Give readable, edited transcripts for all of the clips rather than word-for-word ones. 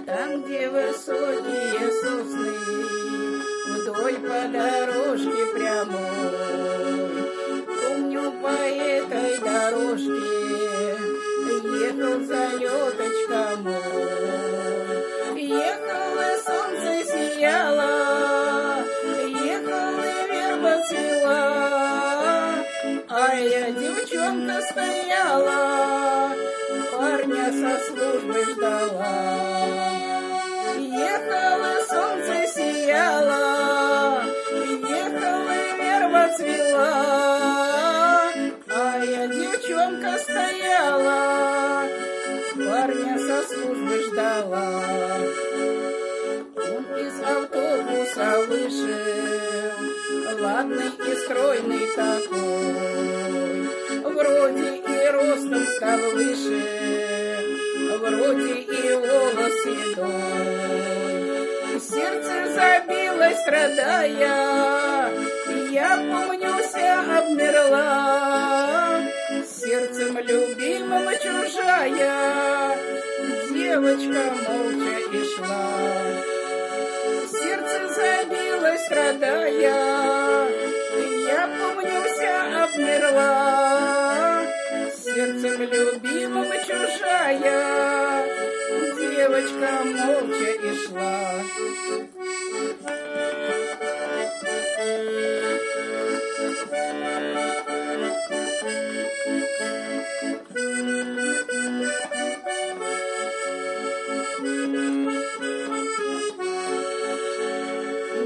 Там, где высокие сосны, вдоль по дорожке прямой. Помню, по этой дорожке ехал залеточка мой. Ехал, и солнце сияло, ехал, и верба цвела, а я, девчонка, стояла, парня со службы ждала. Ехало, солнце сияло, ехала, верба цвела, а я, девчонка, стояла, парня со службы ждала. Он из автобуса вышел, ладный и стройный такой, вроде и ростом стал выше, вроде и волос седой. Сердце забилось, страдая, я, помнюся, обмерла. Сердцем любимым чужая девочка молча и шла. Сердце забилось, страдая, я, помнюся, обмерла. Сердцем любимым чужая девочка молча и шла.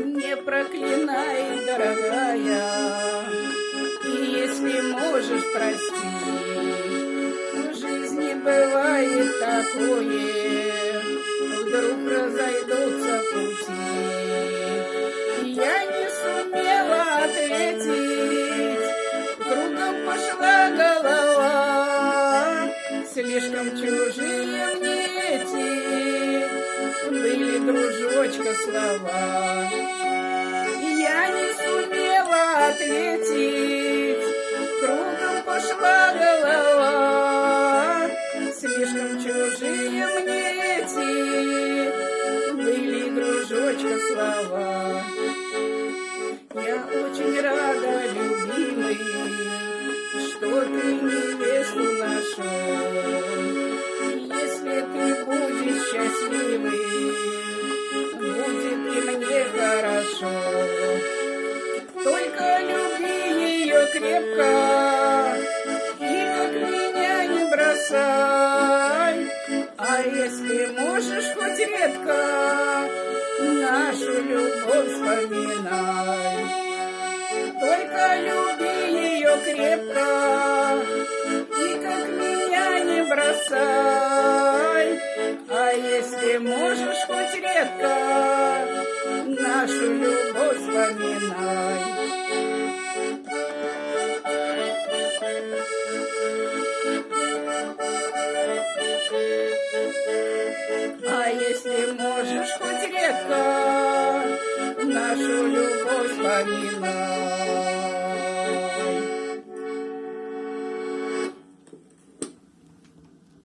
Не проклинай, дорогая, и если можешь, прости. В жизни бывает такое, вдруг разойдутся пути. Я не сумела ответить, кругом пошла голова. Слишком чужие мне эти были, дружочка, слова. Я не сумела ответить, кругом пошла голова. Слишком чужие мне эти были, дружочка, слова. Я очень рада, любимый, что ты невесту нашел. Если ты будешь счастливый, будет и мне хорошо. Только люби ее крепко и как меня не бросай. А если можешь, хоть редко нашу любовь вспоминай. Только люби ее крепко и как меня не бросай. А если можешь, хоть редко нашу любовь вспоминай. А если можешь, хоть редко нашу любовь вспоминай.